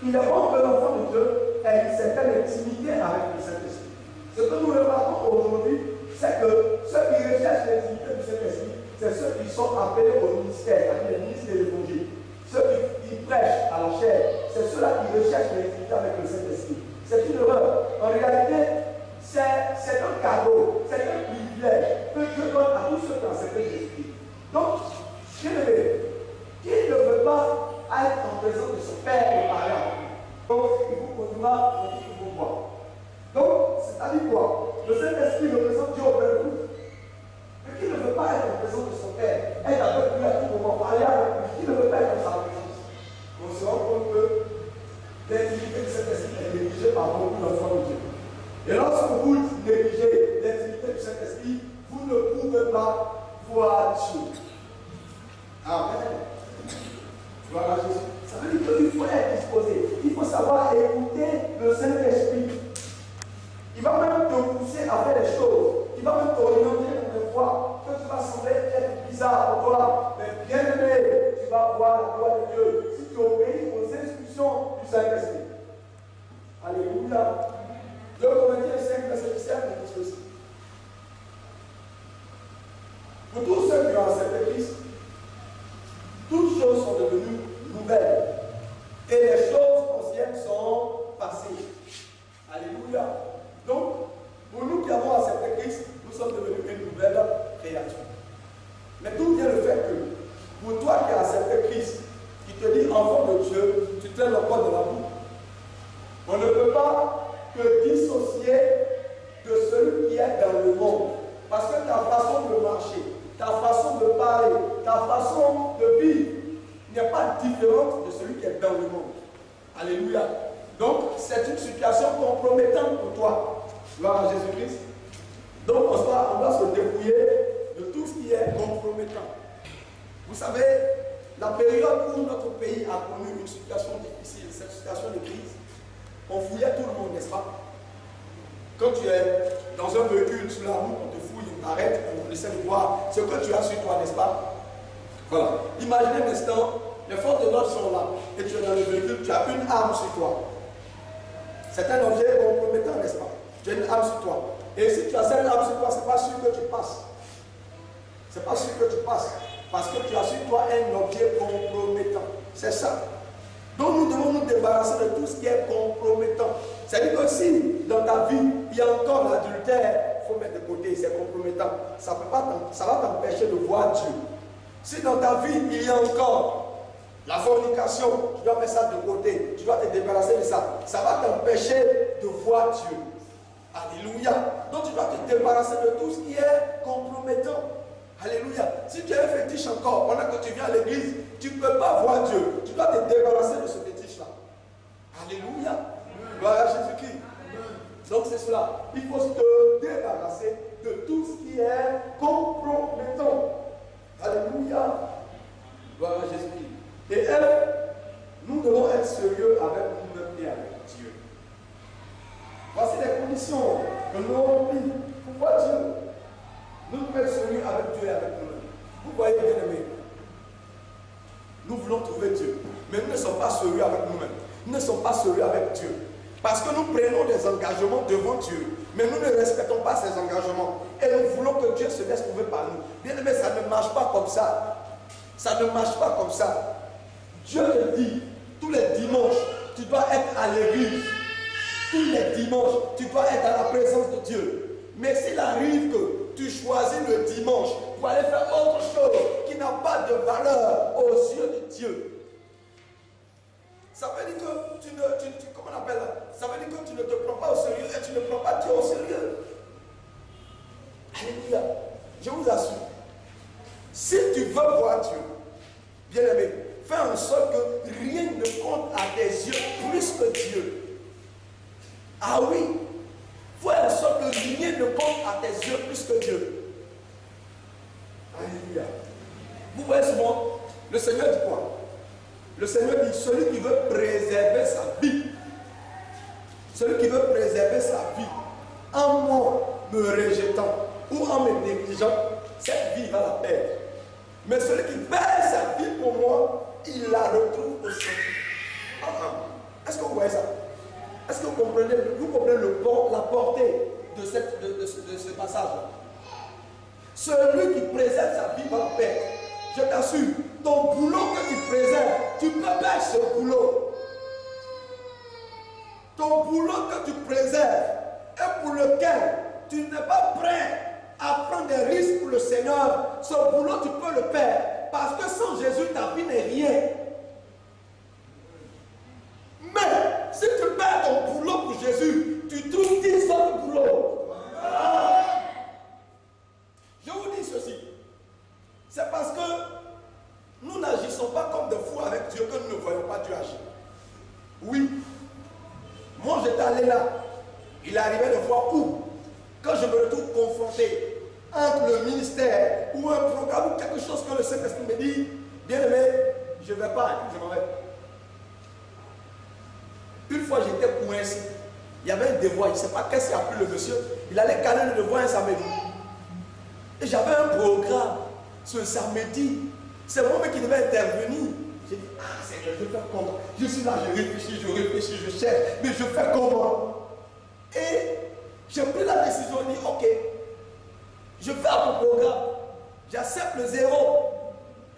Il est bon que l'enfant de Dieu ait une certaine intimité avec le Saint-Esprit. Ce que nous remarquons aujourd'hui, c'est que ceux qui recherchent l'intimité du Saint-Esprit, c'est ceux qui sont appelés au ministère, c'est-à-dire les ministres de l'Évangile. Ceux qui prêchent à la chair, c'est ceux-là qui recherchent l'intimité avec le Saint-Esprit. C'est une erreur. En réalité, c'est un cadeau, c'est un privilège que Dieu donne à tous ceux qui ont accepté Jésus. Donc, bien aimé, qui ne veut pas être en présence de son Père et parler à lui? Donc, il vous conduira dans tout vos voies. Donc, c'est-à-dire quoi? Le Saint-Esprit représente Dieu auprès de vous. Mais qui ne veut pas être en présence de son Père, être avec lui à tout moment, parler avec lui? Qui ne veut pas être dans sa présence? On se rend compte que l'intimité du Saint-Esprit est négligée par beaucoup d'enfants de Dieu. Et lorsque vous négligez l'intimité du Saint-Esprit, vous ne pouvez pas voir Dieu. Amen. Voilà Jésus. Ça veut dire qu'il faut être disposé. Il faut savoir écouter le Saint-Esprit. Il va même te pousser à faire des choses. Il va même t'orienter dans des voies que tu vas sembler être bizarre pour toi. Mais bien aimé, tu vas voir la gloire de Dieu si tu obéis aux instructions du Saint-Esprit. Alléluia. 2 Corinthiens 5, verset 17, nous dit ceci. Pour tous ceux qui ont accepté Christ, toutes choses sont devenues nouvelles. Et les choses anciennes sont passées. Alléluia. Donc, pour nous qui avons accepté Christ, nous sommes devenus une nouvelle créature. Mais d'où vient le fait que, pour toi qui as accepté Christ, qui te dit enfant de Dieu, tu traînes encore de la boue. On ne peut pas te dissocier de celui qui est dans le monde. Parce que ta façon de marcher, ta façon de parler, ta façon de vivre n'est pas différente de celui qui est dans le monde. Alléluia. Donc, c'est une situation compromettante pour toi. Gloire à Jésus-Christ. Donc, on doit se débrouiller de tout ce qui est compromettant. Vous savez, la période où notre pays a connu une situation difficile, cette situation de crise, on fouillait tout le monde, n'est-ce pas? Quand tu es dans un véhicule sur la route, on te fouille, on t'arrête, on essaie de voir ce que tu as sur toi, n'est-ce pas? Voilà. Imaginez un instant, les forces de l'ordre sont là, et tu es dans le véhicule, tu as une arme sur toi. C'est un objet compromettant, n'est-ce pas? Tu as une arme sur toi. Et si tu as cette arme sur toi, ce n'est pas sûr que tu passes. C'est pas sûr que tu passes. Parce que tu as sur toi un objet compromettant. C'est ça. Donc nous devons nous débarrasser de tout ce qui est compromettant. C'est-à-dire que si dans ta vie, il y a encore l'adultère, il faut mettre de côté, c'est compromettant. Ça va t'empêcher de voir Dieu. Si dans ta vie, il y a encore la fornication, tu dois mettre ça de côté, tu dois te débarrasser de ça. Ça va t'empêcher de voir Dieu. Alléluia. Donc tu dois te débarrasser de tout ce qui est compromettant. Alléluia. Si tu as un fétiche encore, pendant que tu viens à l'église, tu ne peux pas voir Dieu. Tu dois te débarrasser de ce fétiche-là. Alléluia. Gloire à Jésus-Christ. Donc c'est cela. Il faut se débarrasser de tout ce qui est compromettant. Alléluia. Gloire à Jésus-Christ. Et nous devons être sérieux avec nous-mêmes et avec Dieu. Voici les conditions que nous remplissons pour voir Dieu. Nous devons être sérieux avec Dieu et avec nous-mêmes. Vous voyez, bien aimés, nous voulons trouver Dieu, mais nous ne sommes pas sérieux avec nous-mêmes. Nous ne sommes pas sérieux avec Dieu. Parce que nous prenons des engagements devant Dieu, mais nous ne respectons pas ces engagements. Et nous voulons que Dieu se laisse trouver par nous. Bien aimé, ça ne marche pas comme ça. Ça ne marche pas comme ça. Dieu te dit, tous les dimanches, tu dois être à l'église. Tous les dimanches, tu dois être à la présence de Dieu. Mais s'il arrive que tu choisis le dimanche pour aller faire autre chose qui n'a pas de valeur aux yeux de Dieu, ça veut dire que comment on appelle ça? Ça veut dire que tu ne te prends pas au sérieux et tu ne prends pas Dieu au sérieux. Alléluia. Je vous assure. Si tu veux voir Dieu, bien aimé, fais en sorte que rien ne compte à tes yeux plus que Dieu. Ah oui, fais en sorte que rien ne compte à tes yeux plus que Dieu. Alléluia. Vous voyez souvent, le Seigneur dit quoi? Le Seigneur dit, celui qui veut préserver sa vie, celui qui veut préserver sa vie, en moi me rejetant ou en me négligeant, cette vie va la perdre. Mais celui qui perd sa vie pour moi, il la retrouve au ciel. Est-ce que vous voyez ça? Est-ce que vous comprenez la portée de ce passage-là? Celui qui préserve sa vie va la perdre. Je t'assure, ton boulot que tu préserves, tu peux perdre ce boulot. Ton boulot que tu préserves et pour lequel tu n'es pas prêt à prendre des risques pour le Seigneur, ce boulot tu peux le perdre. Parce que sans Jésus, ta vie n'est rien. Mais si tu perds ton boulot pour Jésus, tu trouves 10 autres boulots. Je vous dis ceci. C'est parce que nous n'agissons pas comme des fous avec Dieu que nous ne voyons pas Dieu agir. Oui. Moi, j'étais allé là. Il arrivait de voir où, quand je me retrouve confronté entre le ministère ou un programme ou quelque chose que le Saint-Esprit me dit, bien aimé, je ne vais pas, je m'en vais. Une fois, j'étais coincé. Il y avait un devoir, je ne sais pas qu'est-ce qu'il a pris le monsieur. Il allait caler le devoir un samedi. Et j'avais un programme ce samedi. C'est moi-même qui devais intervenir. J'ai dit, Seigneur, je vais faire comment? Je suis là, je réfléchis, je cherche, mais je fais comment? Et j'ai pris la décision de dire, ok, je fais mon programme, j'accepte le zéro.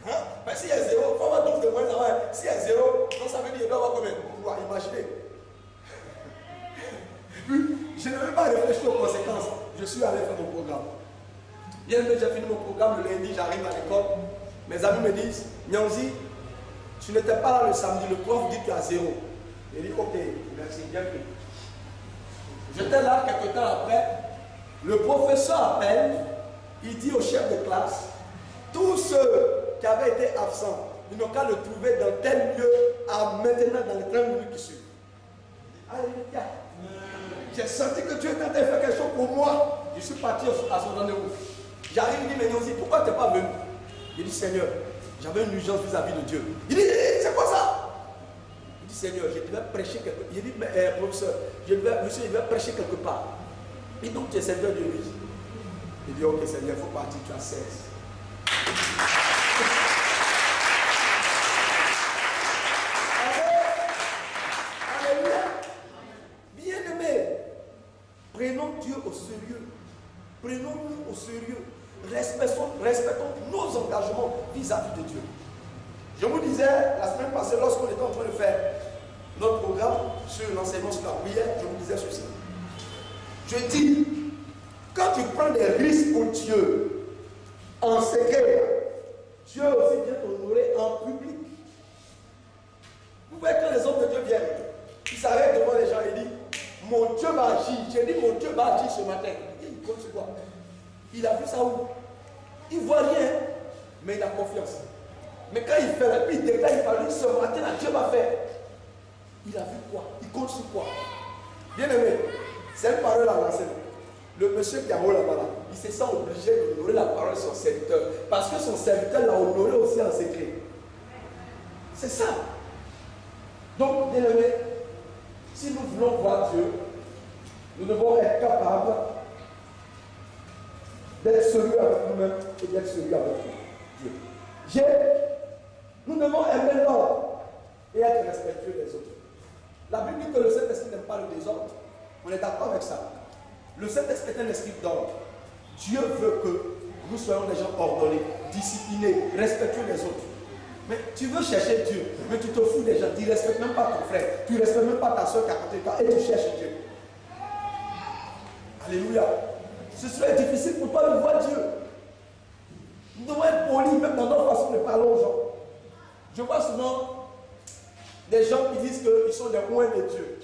Hein? Mais s'il y a zéro, il faut avoir 12 de moins là. S'il y a zéro, donc ça veut dire qu'il doit avoir combien? Vous pouvez imaginer. Je ne vais pas réfléchir aux conséquences. Je suis allé faire mon programme. Bien que j'ai fini mon programme le lundi, j'arrive à l'école. Mes amis me disent, Nyanzi, tu n'étais pas là le samedi, le prof dit qu'il y a zéro. Il dit, ok, merci, bien pris. J'étais là quelques temps après. Le professeur appelle, il dit au chef de classe, tous ceux qui avaient été absents, ils n'ont qu'à le trouver dans tel lieu à maintenant dans les 30 minutes qui suivent. Alléluia. J'ai senti que Dieu était en train de faire quelque chose pour moi. Je suis parti à son rendez-vous. J'arrive, il dit, mais Nyanzi, pourquoi tu n'es pas venu? Il dit, Seigneur, j'avais une urgence vis-à-vis de Dieu. Il dit, c'est quoi ça? Il dit, Seigneur, je devais prêcher quelque part. Il dit, mais professeur, monsieur, je devais prêcher quelque part. Et donc tu es serviteur de lui. Il dit, ok Seigneur, il faut partir, tu as 16. Alléluia. Bien-aimés, prenons Dieu au sérieux. Prenons-nous au sérieux. Respectons nos engagements vis-à-vis de Dieu. Je vous disais la semaine passée, lorsqu'on était en train de faire notre programme sur l'enseignement sur la prière, je vous disais ceci. Je dis, quand tu prends des risques pour Dieu, en secret, Dieu aussi vient t'honorer en public. Vous voyez, quand les hommes de Dieu viennent, ils s'arrêtent devant les gens et disent, mon Dieu va agir. J'ai dit, mon Dieu va agir ce matin. Il compte sur quoi? Il a vu ça où? Il ne voit rien, mais il a confiance. Mais quand il fait la pluie, il déclare, il dit, ce matin, là, Dieu va faire. Il a vu quoi? Il compte sur quoi? Bien aimé, c'est une parole à lancer. Le monsieur qui a haut là-bas, il se sent obligé d'honorer la parole de son serviteur. Parce que son serviteur l'a honoré aussi en secret. C'est ça. Donc, bien aimé, si nous voulons voir Dieu, nous devons être capables d'être sérieux avec nous-mêmes et d'être sérieux avec Dieu. Nous devons aimer l'ordre et être respectueux des autres. La Bible dit que le Saint-Esprit n'aime pas le désordre. On est d'accord avec ça. Le Saint-Esprit est un esprit d'ordre. Dieu veut que nous soyons des gens ordonnés, disciplinés, respectueux des autres. Mais tu veux chercher Dieu, mais tu te fous des gens. Tu ne respectes même pas ton frère. Tu ne respectes même pas ta soeur qui est à côté de toi et tu cherches Dieu. Alléluia. Ce serait difficile pour toi de voir Dieu. Nous devons être polis même dans notre façon de parler aux gens. Je vois souvent des gens qui disent qu'ils sont des loin de Dieu.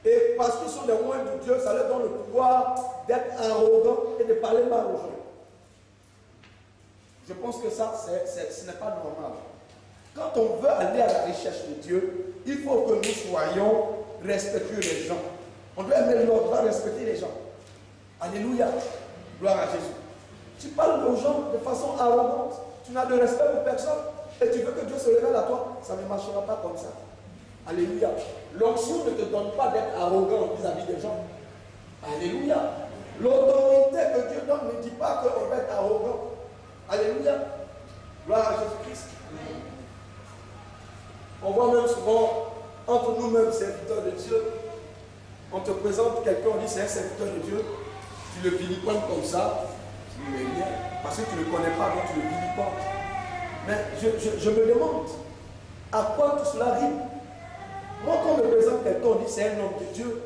Et parce qu'ils sont des loin de Dieu, ça leur donne le pouvoir d'être arrogants et de parler mal aux gens. Je pense que ça, ce n'est pas normal. Quand on veut aller à la recherche de Dieu, il faut que nous soyons respectueux des gens. On doit aimer l'autre, on doit respecter les gens. Alléluia. Gloire à Jésus. Tu parles aux gens de façon arrogante, tu n'as de respect pour personne, et tu veux que Dieu se révèle à toi, ça ne marchera pas comme ça. Alléluia. L'onction ne te donne pas d'être arrogant vis-à-vis des gens. Alléluia. L'autorité que Dieu donne ne dit pas qu'on va être arrogant. Alléluia. Gloire à Jésus-Christ. On voit même souvent, entre nous-mêmes, serviteurs de Dieu, on te présente quelqu'un, on dit c'est un serviteur de Dieu, tu le vilipends comme ça, tu le mets bien, parce que tu ne le connais pas, donc tu le vilipends. Mais je me demande, à quoi tout cela rime? Moi, quand on me présente quelqu'un, on dit c'est un homme de Dieu,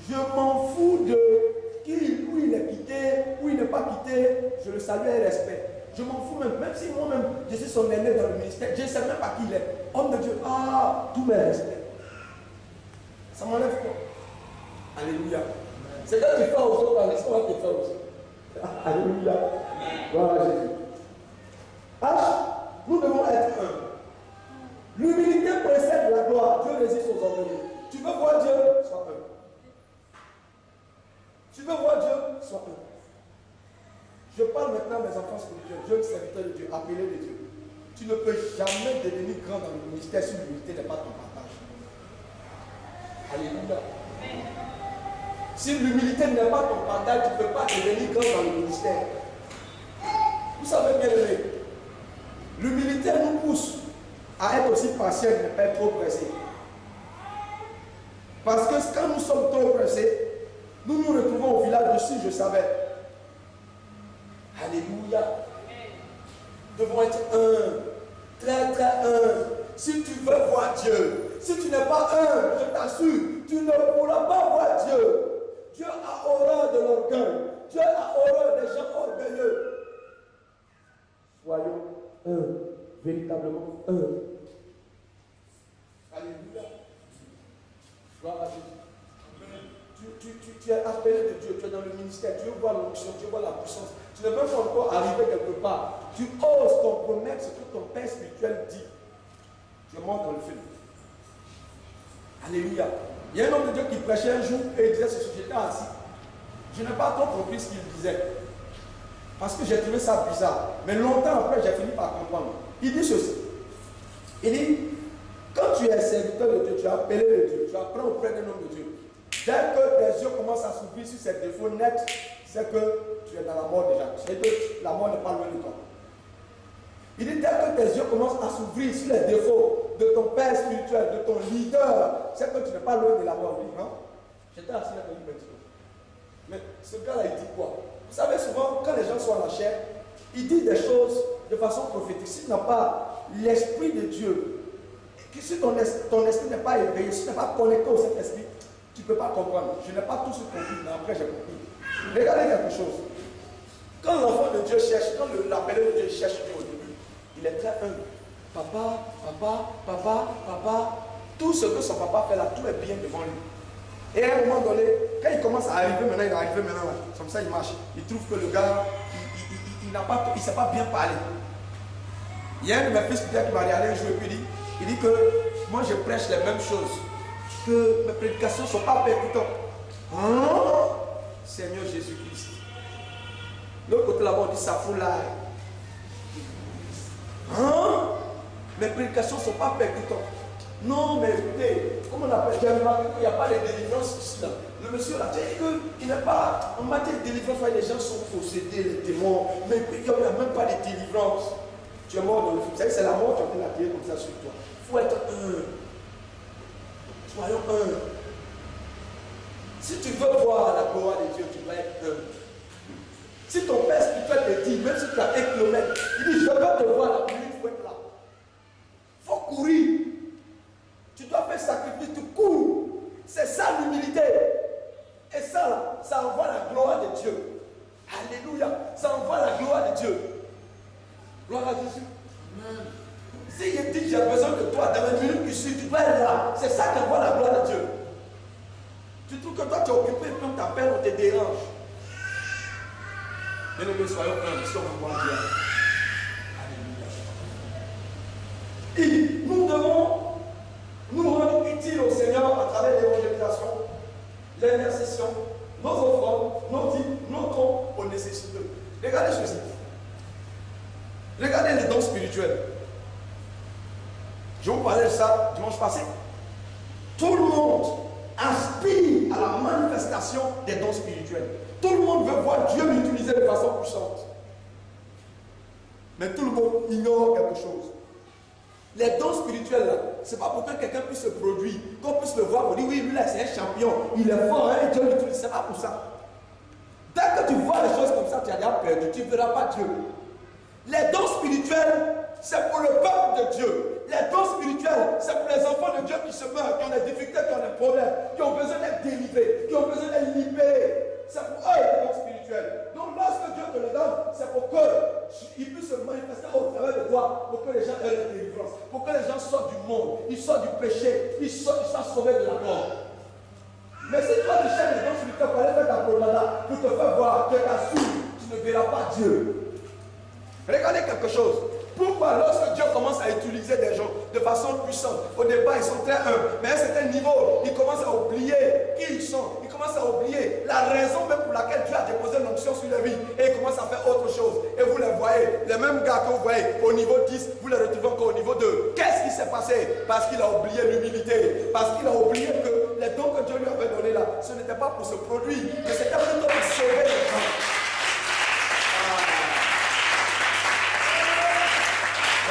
je m'en fous de où il est quitté, où il n'est pas quitté, je le salue et respecte. Je m'en fous même si moi-même, je suis son aîné dans le ministère, je ne sais même pas qui il est. Homme de Dieu, tout mes respects. Ça m'enlève quoi? Alléluia. C'est quand tu fais aux autres, laisse moi te faire aussi. Alléluia. Voilà Jésus. Nous devons être un. L'humilité précède la gloire. Dieu résiste aux orgueilleux. Tu veux voir Dieu, sois un. Tu veux voir Dieu, sois un. Je parle maintenant à mes enfants spirituels, jeunes serviteurs de Dieu, appelés de Dieu. Tu ne peux jamais devenir grand dans le ministère si l'humilité n'est pas ton partage. Alléluia. Si l'humilité n'est pas ton partage, tu ne peux pas devenir grand dans le ministère. Vous savez bien aimé, l'humilité nous pousse à être aussi patient et ne pas être trop pressé. Parce que quand nous sommes trop pressés, nous nous retrouvons au village de si je savais. Alléluia. Nous devons être un, très très un. Si tu veux voir Dieu, si tu n'es pas un, je t'assure, tu ne pourras pas voir Dieu. Dieu a horreur de l'orgueil. Dieu a horreur des gens orgueilleux. Soyons un, véritablement un. Alléluia. Gloire à Jésus. Tu es appelé de Dieu, tu es dans le ministère, Dieu voit l'onction, Dieu voit la puissance. Tu n'es même pas encore arrivé quelque part. Tu oses compromettre ce que ton Père spirituel dit. Je monte dans le film. Alléluia. Il y a un homme de Dieu qui prêchait un jour et il disait ceci, j'étais assis. Je n'ai pas trop compris ce qu'il disait. Parce que j'ai trouvé ça bizarre. Mais longtemps après, j'ai fini par comprendre. Il dit ceci. Il dit, quand tu es serviteur de Dieu, tu es appelé de Dieu, tu apprends auprès d'un homme de Dieu. Dès que tes yeux commencent à s'ouvrir sur ces défauts nets, c'est que tu es dans la mort déjà. C'est que la mort n'est pas loin de toi. Il dit, dès que tes yeux commencent à s'ouvrir sur les défauts de ton père spirituel, de ton leader, c'est que tu n'es pas loin de la mort. Non? J'étais assis là avec lui. Mais ce gars-là, il dit quoi? Vous savez, souvent, quand les gens sont à la chair, ils disent des choses de façon prophétique. Si tu n'as pas l'Esprit de Dieu, si ton esprit n'est pas éveillé, si tu n'es pas connecté au Saint-Esprit, tu ne peux pas comprendre. Je n'ai pas tout ce compris, mais après j'ai compris. Regardez quelque chose. Quand l'enfant de Dieu cherche, quand l'appelé de Dieu cherche Dieu au début, il est très humble. Papa, papa, papa, papa. Tout ce que son papa fait là, tout est bien devant lui. Et à un moment donné, quand il commence à arriver maintenant, il est arrivé maintenant là, comme ça il marche. Il trouve que le gars, il ne sait pas bien parler. Il y a un de mes fils qui m'a regardé un jour et puis il dit que moi je prêche les mêmes choses. Que mes prédications ne sont pas percutantes. Seigneur Jésus-Christ. L'autre côté là-bas, on dit ça fout l'air. Mes prédications ne sont pas percutantes. Non, mais écoutez, comment on appelle? J'ai remarqué qu'il n'y a pas de délivrance ici. Là. Le monsieur là, tu sais qu'il n'est pas. En matière de délivrance, les gens sont possédés, les démons. Mais il n'y a même pas de délivrance. Tu es mort dans le film. Vous savez, c'est la mort qui a fait la terre comme ça sur toi. Il faut être soyons un. Si tu veux voir la gloire de Dieu, tu dois être un. Si ton père spirituel te dit, même si tu as 1 kilomètre, il dit, je veux te voir la pluie, il faut être là. Il faut courir. Tu dois faire sacrifice, tu cours. C'est ça l'humilité. Et ça, là, ça envoie la gloire de Dieu. Alléluia. Ça envoie la gloire de Dieu. Gloire à Jésus. Amen. Si il dit, j'ai besoin de toi, dans les minutes qui suivent, tu dois être là. C'est ça qui envoie la gloire de Dieu. Tu trouves que toi tu es occupé, puis on t'appelle, on te dérange. Bien-aimés, soyons humbles, si on veut voir Dieu. Alléluia. Et nous devons nous rendre utiles au Seigneur à travers l'évangélisation, l'intercession, nos offrandes, nos dîmes, nos dons aux nécessiteux. Regardez ceci. Regardez les dons spirituels. Je vous parlais de ça dimanche passé. Tout le monde aspire à la manifestation des dons spirituels. Tout le monde veut voir Dieu l'utiliser de façon puissante. Mais tout le monde ignore quelque chose. Les dons spirituels, là, ce n'est pas pour que quelqu'un puisse se produire, qu'on puisse le voir, on dit oui, lui là c'est un champion, il est fort, hein, Dieu l'utilise, ce n'est pas pour ça. Dès que tu vois les choses comme ça, tu as déjà perdu, tu ne verras pas Dieu. Les dons spirituels, c'est pour le peuple de Dieu. Les dons spirituels, c'est pour les enfants de Dieu qui se meurent, qui ont des difficultés, qui ont des problèmes, qui ont besoin d'être délivrés, qui ont besoin d'être libérés. C'est pour eux les dons spirituels. Donc lorsque Dieu te le donne, c'est pour qu'il puisse se manifester au travers de toi, pour que les gens aient la délivrance, pour que les gens sortent du monde, ils sortent du péché, ils soient sauvés de la mort. Mais si toi tu cherches les dons spirituels pour aller faire ta promenade, pour te faire voir, que t'assures, tu ne verras pas Dieu. Regardez quelque chose. Pourquoi lorsque Dieu commence à utiliser des gens de façon puissante, au départ ils sont très humbles, mais à un certain niveau, ils commencent à oublier qui ils sont, ils commencent à oublier la raison même pour laquelle Dieu a déposé l'onction sur les vies, et ils commencent à faire autre chose. Et vous les voyez, les mêmes gars que vous voyez au niveau 10, vous les retrouvez encore au niveau 2. Qu'est-ce qui s'est passé? Parce qu'il a oublié l'humilité, parce qu'il a oublié que les dons que Dieu lui avait donnés là, ce n'était pas pour se produire, mais c'était plutôt pour sauver les gens.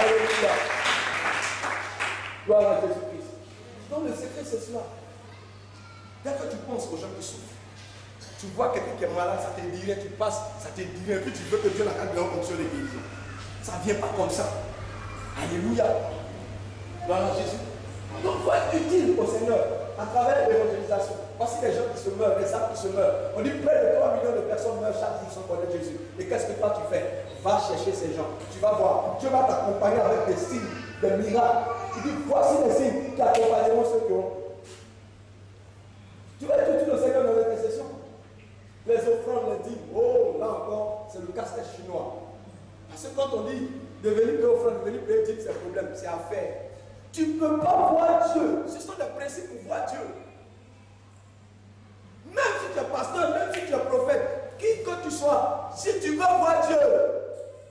Alléluia. Gloire à Jésus-Christ. Donc le secret c'est cela. Dès que tu penses aux gens qui souffrent, tu vois quelqu'un qui est malade, ça te dirait, tu passes, ça te dirait, puis tu veux que Dieu n'a qu'à lui en fonction des guérisons. Ça ne vient pas comme ça. Alléluia. Gloire à Jésus. Donc il faut être utile au Seigneur à travers l'évangélisation. Voici les gens qui se meurent, les âmes qui se meurent. On dit près de 3 millions de personnes meurent chaque jour sans connaître Jésus. Et qu'est-ce que toi tu fais? Va chercher ces gens. Tu vas voir. Dieu va t'accompagner avec des signes, des miracles. Il dit voici les signes qui accompagneront ceux qui ont. Tu vas être utile au Seigneur dans l'intercession. Les offrandes, les dîmes. Oh, là encore, c'est le casse-tête chinois. Parce que quand on dit devenir payer offrande, devenir payer dîmes, c'est un problème, c'est à faire. Tu ne peux pas voir Dieu. Ce sont des principes pour voir Dieu. Même si tu es pasteur, même si tu es prophète, qui que tu sois, si tu veux voir Dieu,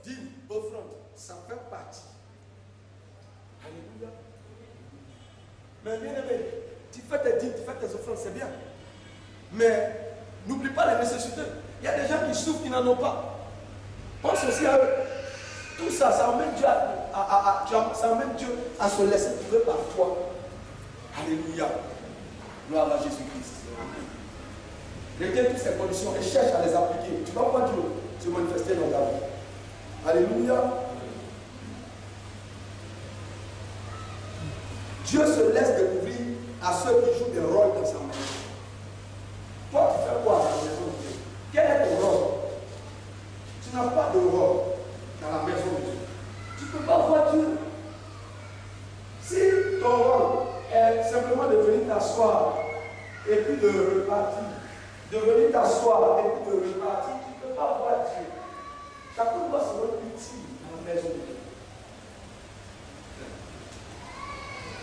dis offrande, ça fait partie. Alléluia. Mais bien aimé, tu fais tes dîmes, tu fais tes offrandes, c'est bien. Mais n'oublie pas les nécessités. Il y a des gens qui souffrent, qui n'en ont pas. Pense aussi à eux. Tout ça, ça emmène Dieu ça emmène Dieu à se laisser trouver par toi. Alléluia. Gloire à Jésus-Christ. Retiens toutes ces conditions et cherche à les appliquer. Tu vas voir Dieu se manifester dans ta vie. Alléluia. Dieu se laisse découvrir à ceux qui jouent des rôles dans sa maison. Toi, tu fais quoi dans la maison de Dieu? Quel est ton rôle? Tu n'as pas de rôle dans la maison de Dieu. Tu ne peux pas voir Dieu. Si ton rôle est simplement de venir t'asseoir et puis de repartir, de venir t'asseoir et puis de repartir, tu ne peux pas voir Dieu. Chacun doit se rendre utile dans la maison de Dieu.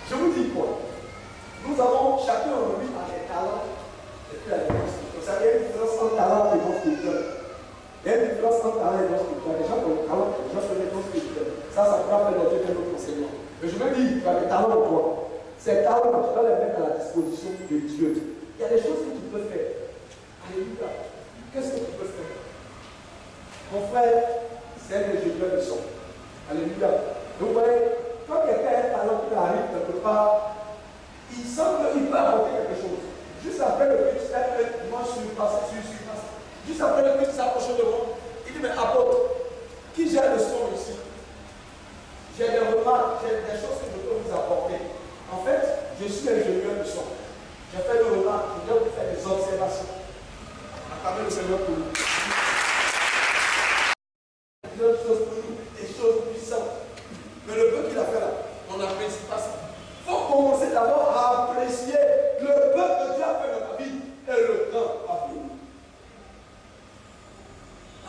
Je vous dis quoi? Nous avons chacun envie à des talents et puis à des dons spirituels. Vous savez, il y a une différence entre talent et dons spirituels. Il y a une différence entre talent et dons spirituels. Les gens qui ont des talents, les gens qui ont des dons spirituels. Ça pourra faire l'objet d'un autre enseignement. Mais je me dis, tu as des talents en toi. Ces talents, tu dois les mettre à la disposition de Dieu. Il y a des choses que tu peux faire. Alléluia. Qu'est-ce que tu peux faire? Mon frère, c'est un ingénieur de son. Alléluia. Donc, vous voyez, quand quelqu'un a un talent qui arrive quelque part, il sent qu'il peut apporter quelque chose. Juste après le culte, moi je suis passé. Juste après le culte, il s'approche de moi. Il dit, mais apôtre, qui gère le son ici? J'ai des remarques, j'ai des choses que je peux vous apporter. En fait, je suis ingénieur du son. J'ai fait des remarques, je dois vous faire des observations. Acclamez le Seigneur pour nous. Des choses pour nous, des choses puissantes. Mais le peu qu'il a fait là, on n'apprécie pas ça. Il faut commencer d'abord à apprécier le peu que Dieu a fait dans ta vie et le temps à venir.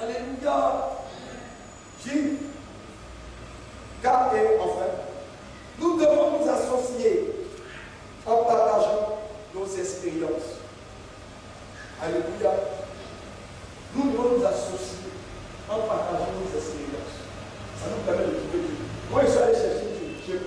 Alléluia. Jim, car et enfin, nous devons nous associer en partageant nos expériences. Alléluia. Nous devons nous associer en partageant nos expériences. Ça nous permet de trouver Dieu. Moi, je suis allé chercher Dieu. J'ai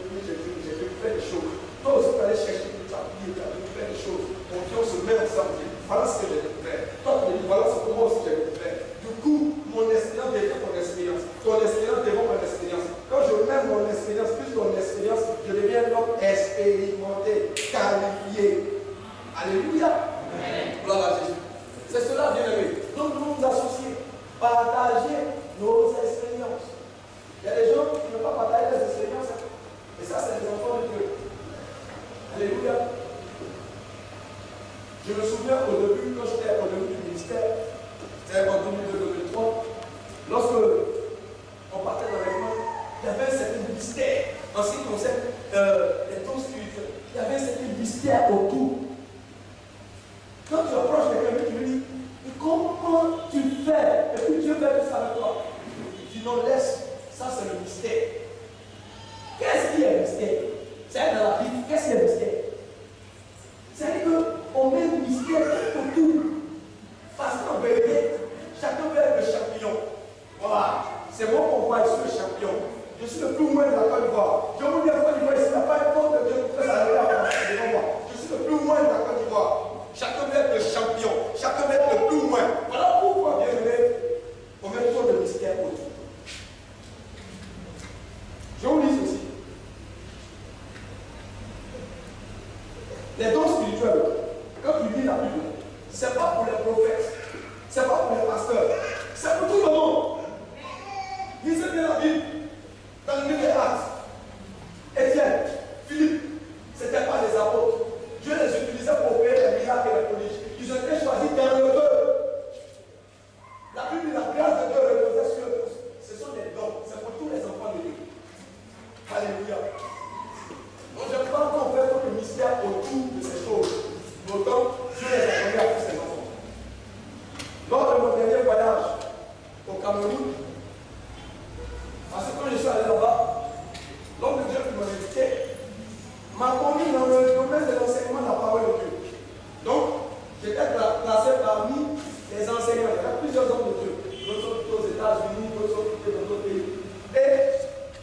fait des choses. Toi aussi, tu allais chercher Dieu. Tu as prié, tu as fait des choses. On se met ensemble. Voilà ce que j'ai fait. Toi, tu me dis, voilà ce que moi aussi j'ai fait. Du coup, mon expérience devient ton expérience. Ton expérience devient mon expérience. mystère en ce qui concerne les dons spirituels. Il y avait un certain mystère autour. Quand tu approches quelqu'un, tu lui dis, comment tu fais? Et puis Dieu fait tout ça avec toi. Tu non, laisse, ça c'est le mystère. Qu'est-ce qui est mystère? C'est dans la Bible, qu'est-ce qui est mystère? C'est-à-dire qu'on met le mystère autour. Parce qu'en vérité, chacun veut être le champion. Voilà, c'est moi qu'on voit, je suis le champion. Je suis le plus loin de la Côte d'Ivoire. Je vous dis à Côte d'Ivoire, ici, il n'y a pas un compte de Dieu pour faire ça devant moi. Je suis le plus loin de la Côte d'Ivoire. Chacun veut être le champion. Chacun veut être le plus loin. Voilà pourquoi, bien aimé, on met trop de mystère autour. Je vous dis ceci. Les dons spirituels, quand tu lis la Bible, ce n'est pas pour les prophètes, ce n'est pas pour les pasteurs, c'est pour tout le monde. Lisez bien la Bible, dans le livre des Actes. Étienne, Philippe, ce n'était pas les apôtres. Dieu les utilisait pour opérer les miracles et les prodiges. Ils ont été choisis dans le peuple. La Bible dit la grâce de Dieu reposait sur eux tous. Ce sont des dons, c'est pour tous les enfants de Dieu. Alléluia. Donc je crois qu'on fait tout le mystère autour de ces choses. D'autant, Dieu les a donnés à tous ses enfants. Lors de mon dernier voyage au Cameroun, parce que quand je suis allé là-bas, l'homme de Dieu qui m'a invité m'a conduit dans le domaine de l'enseignement de la parole de Dieu. Donc, j'étais placé parmi les enseignants. Il y avait plusieurs hommes de Dieu. D'autres sont plutôt aux États-Unis, d'autres sont plutôt dans d'autres pays. Et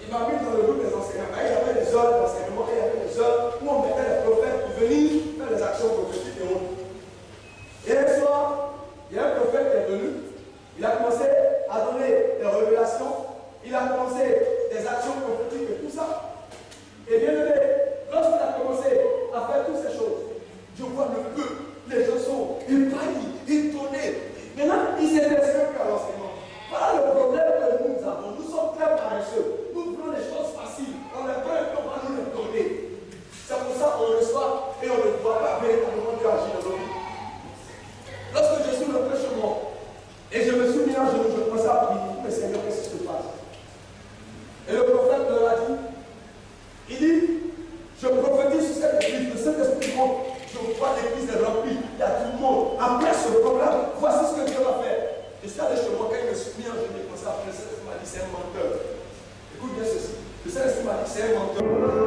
il m'a mis dans le groupe des enseignants. Il y avait des heures d'enseignement, il y avait des heures où on mettait les prophètes pour venir faire des actions prophétiques et autres. Et un soir, il y a un prophète qui est venu. Il a commencé à donner des révélations. Il a commencé des actions prophétiques et tout ça. Et bien aimé, lorsqu'il a commencé à faire toutes ces choses, je vois le peuple, les gens sont ébahis, étonnés. Maintenant, ils s'intéressent plus à l'enseignement. Voilà le problème que nous avons. Nous sommes très paresseux. Nous voulons des choses faciles. On les prend et on va nous les donner. C'est pour ça qu'on reçoit et on ne voit pas véritablement Dieu agir dans nos vies. Lorsque je suis rentré chez moi, et je me suis mis à genoux, je commençais à prier. Mais Seigneur, qu'est-ce qui se passe? Et le prophète leur a dit, il dit, je prophétise sur cette église, le Saint-Esprit monte, je vois l'église est remplie, il y a tout le monde. Après ce programme, voici ce que Dieu va faire. Je suis allé chez moi, quand il me suis mis en genoux, il commençait à faire, le Saint-Esprit m'a dit, c'est un menteur. Écoute bien ceci, le Saint-Esprit m'a dit, c'est un menteur.